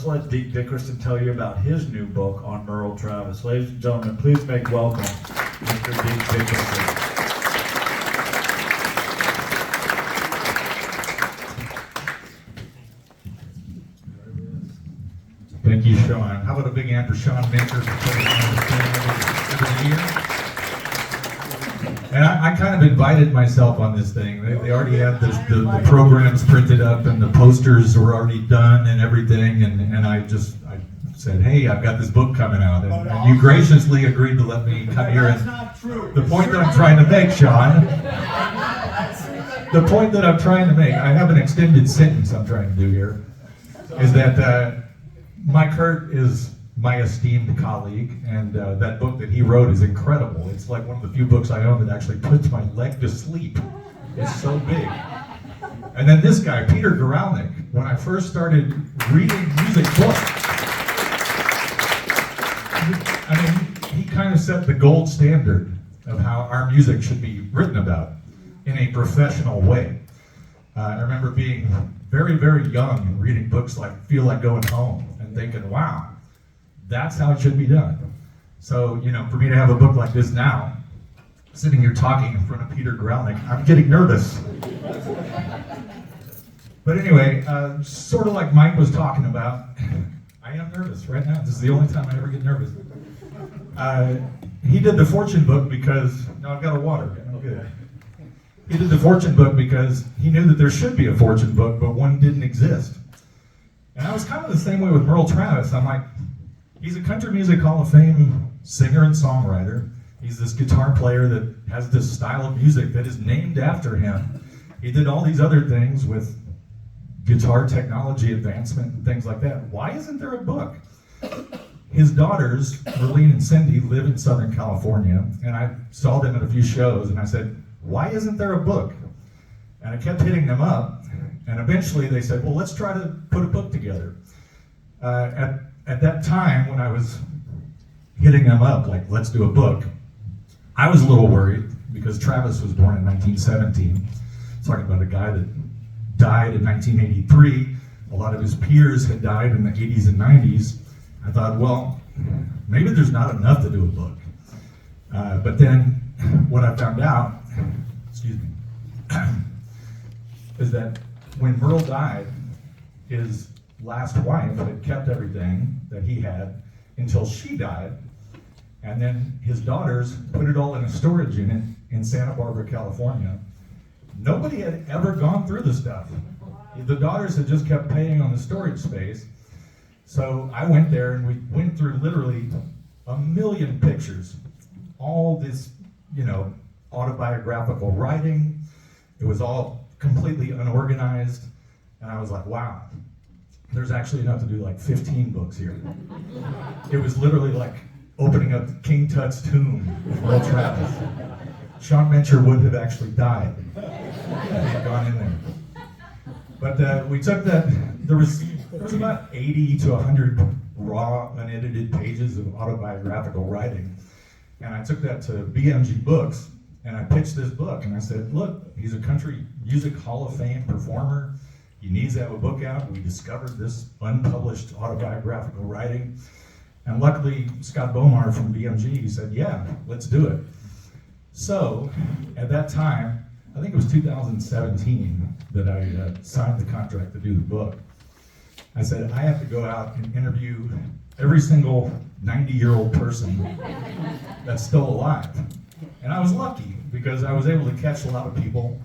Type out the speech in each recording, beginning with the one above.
Let's let Deke Dickerson tell you about his new book on Merle Travis. Ladies and gentlemen, please make welcome Mr. Deke Dickerson. Thank you, Sean. How about a big hand for Sean Mencher for putting on this thing every year? And I kind of invited myself on this thing. They already had the programs printed up and the posters were already done and everything. And I said, hey, I've got this book coming out. And you graciously agreed to let me come here. And the point that I'm trying to make, Sean, the point that I'm trying to make, I have an extended sentence I'm trying to do here, is that Mike Hurt is my esteemed colleague, and that book that he wrote is incredible. It's like one of the few books I own that actually puts my leg to sleep. It's so big. And then this guy, Peter Guralnick, when I first started reading music books, he kind of set the gold standard of how our music should be written about in a professional way. I remember being very, very young and reading books like Feel Like Going Home and thinking, wow, that's how it should be done. So, for me to have a book like this now, sitting here talking in front of Peter Guralnick, I'm getting nervous. But anyway, sort of like Mike was talking about, I am nervous right now. This is the only time I ever get nervous. He did the Fortune book because, no, I've got a water, I'm good. He did the Fortune book because he knew that there should be a Fortune book, but one didn't exist. And I was kind of the same way with Merle Travis. I'm like, he's a Country Music Hall of Fame singer and songwriter. He's this guitar player that has this style of music that is named after him. He did all these other things with guitar technology advancement and things like that. Why isn't there a book? His daughters, Merlene and Cindy, live in Southern California, and I saw them at a few shows, and I said, why isn't there a book? And I kept hitting them up, and eventually they said, well, let's try to put a book together. At that time, when I was hitting them up, like, let's do a book, I was a little worried because Travis was born in 1917, talking about a guy that died in 1983. A lot of his peers had died in the 80s and 90s. I thought, well, maybe there's not enough to do a book. But then what I found out, is that when Merle died, his last wife had kept everything that he had until she died, and then his daughters put it all in a storage unit in Santa Barbara, California. Nobody had ever gone through the stuff. The daughters had just kept paying on the storage space. So I went there and we went through literally 1 million pictures, all this, autobiographical writing. It was all completely unorganized. And I was like, wow, there's actually enough to do like 15 books here. It was literally like opening up King Tut's tomb with Merle Travis. Sean Mencher would have actually died if he had gone in there. But we took that, there was about 80 to 100 raw, unedited pages of autobiographical writing. And I took that to BMG Books, and I pitched this book, and I said, look, he's a Country Music Hall of Fame performer. He needs to have a book out. We discovered this unpublished autobiographical writing. And luckily, Scott Bomar from BMG said, yeah, let's do it. So, at that time, I think it was 2017 that I signed the contract to do the book. I said, I have to go out and interview every single 90-year-old person that's still alive. And I was lucky because I was able to catch a lot of people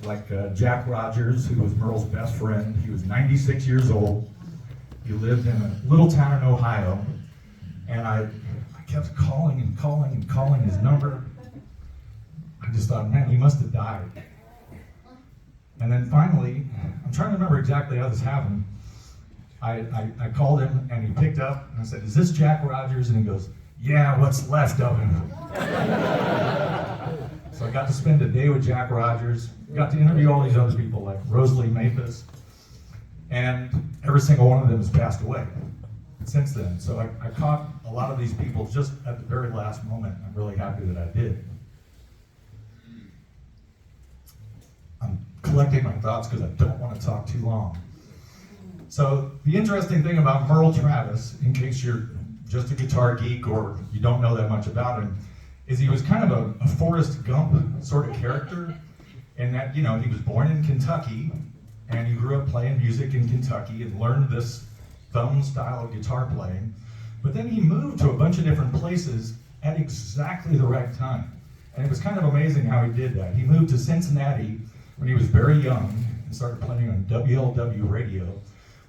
like Jack Rogers, who was Merle's best friend. He was 96 years old. He lived in a little town in Ohio. And I kept calling and calling and calling his number. I just thought, man, he must have died. And then finally, I'm trying to remember exactly how this happened. I called him and he picked up and I said, is this Jack Rogers? And he goes, yeah, what's left of him. So I got to spend a day with Jack Rogers, got to interview all these other people like Rosalie Mathis, and every single one of them has passed away since then. So I caught a lot of these people just at the very last moment. I'm really happy that I did. I'm collecting my thoughts because I don't want to talk too long. So the interesting thing about Merle Travis, in case you're just a guitar geek or you don't know that much about him, is he was kind of a Forrest Gump sort of character, in that, you know, he was born in Kentucky, and he grew up playing music in Kentucky and learned this thumb style of guitar playing. But then he moved to a bunch of different places at exactly the right time. And it was kind of amazing how he did that. He moved to Cincinnati when he was very young and started playing on WLW radio,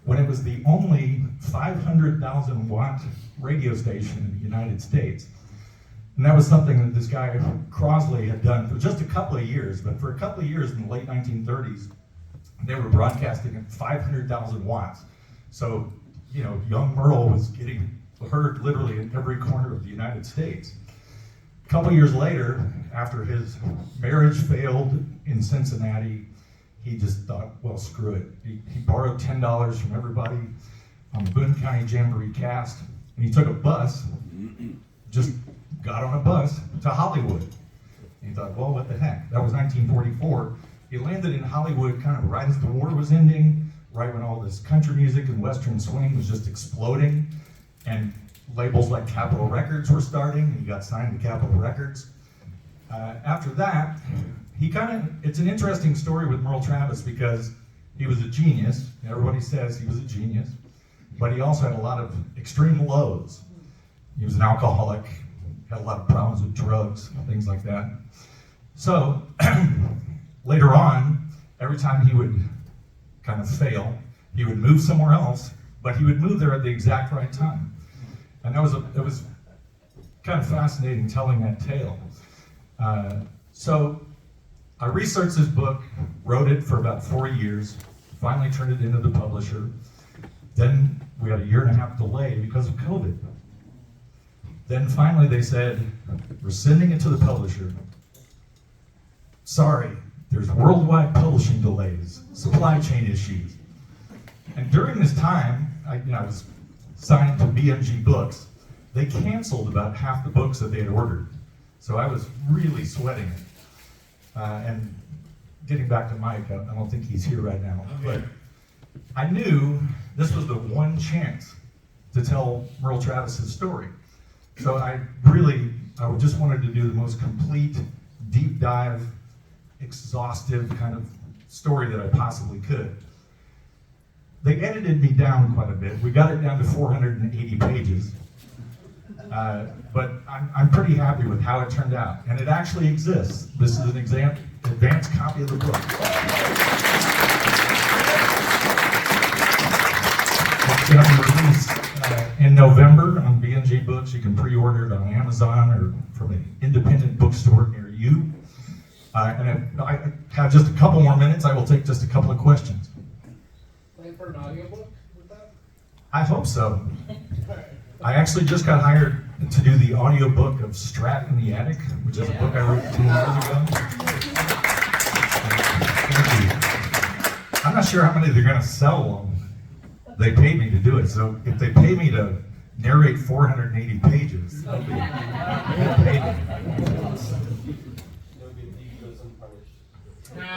when it was the only 500,000 watt radio station in the United States. And that was something that this guy, Crosley, had done for just a couple of years. But for a couple of years in the late 1930s, they were broadcasting at 500,000 watts. So, you know, young Merle was getting heard literally in every corner of the United States. A couple years later, after his marriage failed in Cincinnati, he just thought, well, screw it. He borrowed $10 from everybody on the Boone County Jamboree cast, and he took a bus, just got on a bus to Hollywood. And he thought, well, what the heck? That was 1944. He landed in Hollywood kind of right as the war was ending, right when all this country music and Western swing was just exploding, and labels like Capitol Records were starting. He got signed to Capitol Records. After that, it's an interesting story with Merle Travis because he was a genius. Everybody says he was a genius, but he also had a lot of extreme lows. He was an alcoholic, had a lot of problems with drugs, things like that. So later on, every time he would kind of fail, he would move somewhere else, but he would move there at the exact right time. And it was kind of fascinating telling that tale. So I researched this book, wrote it for about 4 years, finally turned it into the publisher. Then we had a 1.5 year delay because of COVID. Then finally they said, we're sending it to the publisher. Sorry, there's worldwide publishing delays, supply chain issues. And during this time, I was signed to BMG Books. They canceled about half the books that they had ordered. So I was really sweating it. And getting back to Mike, I don't think he's here right now, but I knew this was the one chance to tell Merle Travis's story. So I just wanted to do the most complete, deep dive, exhaustive kind of story that I possibly could. They edited me down quite a bit. We got it down to 480 pages. But I'm pretty happy with how it turned out. And it actually exists. This is an advanced copy of the book. It's going to be released in November on B&G Books. You can pre-order it on Amazon or from an independent bookstore near you. And if I have just a couple more minutes, I will take just a couple of questions. Plan for an audiobook with that? I hope so. I actually just got hired to do the audiobook of Strat in the Attic, which is a book I wrote 2 years ago. Thank you. I'm not sure how many they're going to sell them. They paid me to do it, so if they pay me to narrate 480 pages, they'll pay me.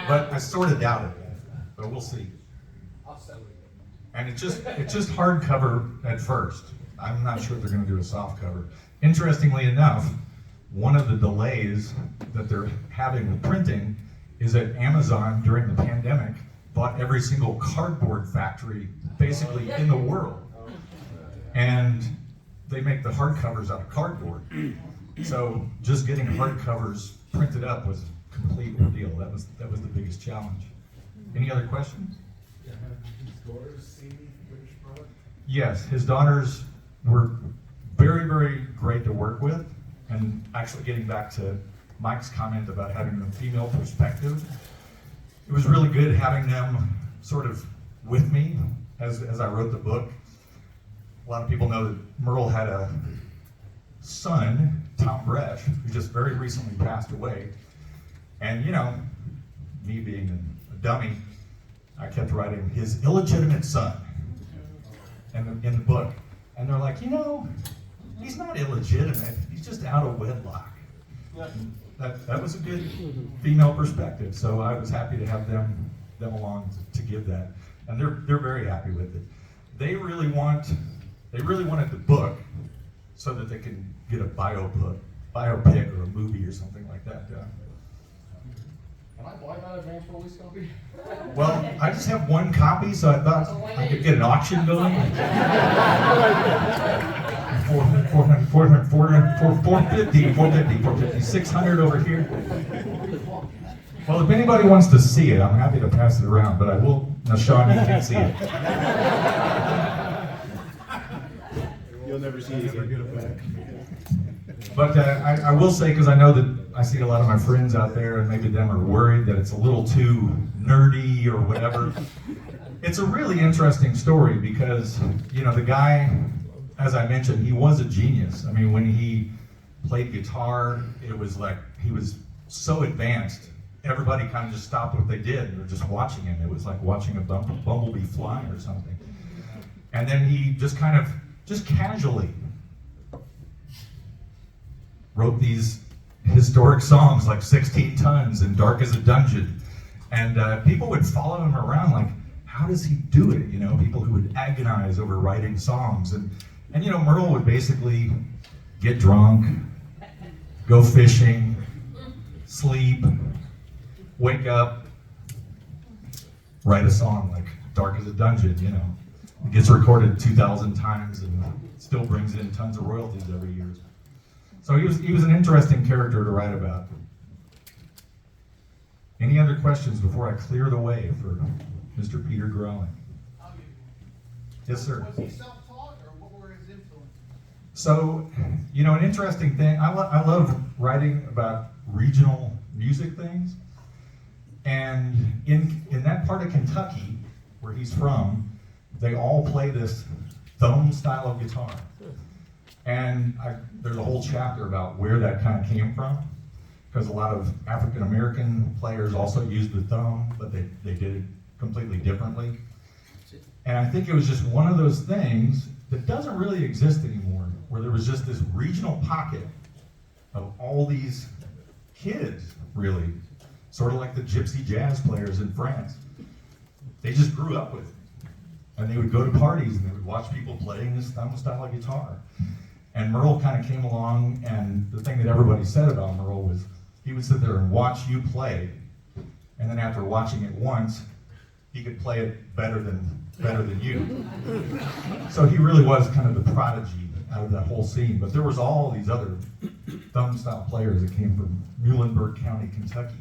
But I sort of doubt it, but we'll see. I'll sell it. And it's just hardcover at first. I'm not sure they're going to do a soft cover. Interestingly enough, one of the delays that they're having with printing is that Amazon during the pandemic bought every single cardboard factory basically in the world. And they make the hardcovers out of cardboard. So just getting hardcovers printed up was a complete ordeal. That was the biggest challenge. Any other questions? Have his daughters seen the finished product? Yes, his daughters were very, very great to work with. And actually getting back to Mike's comment about having a female perspective, it was really good having them sort of with me as I wrote the book. A lot of people know that Merle had a son, Tom Bresh, who just very recently passed away. And you know, me being a dummy, I kept writing his illegitimate son in the book. And they're like, you know, he's not illegitimate, he's just out of wedlock. That was a good female perspective, so I was happy to have them along to give that. And they're very happy with it. they really wanted the book so that they can get a biopic or a movie or something like that done. Can I buy that advance release copy? Well, I just have one copy, so I thought I could get an auction going. 450, 600 over here. Well, if anybody wants to see it, I'm happy to pass it around, but I will. Now, Sean, you can't see it. You'll never see it again. But I will say, because I know that I see a lot of my friends out there, and maybe them are worried that it's a little too nerdy or whatever. It's a really interesting story because, you know, the guy, as I mentioned, he was a genius. I mean, when he played guitar, it was like he was so advanced. Everybody kind of just stopped what they did and were just watching him. It was like watching a bumblebee fly or something. And then he just casually wrote these historic songs like 16 Tons and Dark as a Dungeon. And people would follow him around like, how does he do it? You know, people who would agonize over writing songs. And you know, Merle would basically get drunk, go fishing, sleep, wake up, write a song like Dark as a Dungeon, you know. It gets recorded 2,000 times and still brings in tons of royalties every year. So he was an interesting character to write about. Any other questions before I clear the way for Mr. Peter Growling? Yes, sir. Was he self-taught, or what were his influences? So, you know, an interesting thing, I love writing about regional music things. And in that part of Kentucky, where he's from, they all play this thumb style of guitar. And there's a whole chapter about where that kind of came from, because a lot of African American players also used the thumb, but they did it completely differently. And I think it was just one of those things that doesn't really exist anymore, where there was just this regional pocket of all these kids, really, sort of like the gypsy jazz players in France. They just grew up with it. And they would go to parties and they would watch people playing this thumb style of guitar. And Merle kind of came along, and the thing that everybody said about Merle was he would sit there and watch you play, and then after watching it once, he could play it better than you. So he really was kind of the prodigy out of that whole scene. But there was all these other thumb style players that came from Muhlenberg County, Kentucky.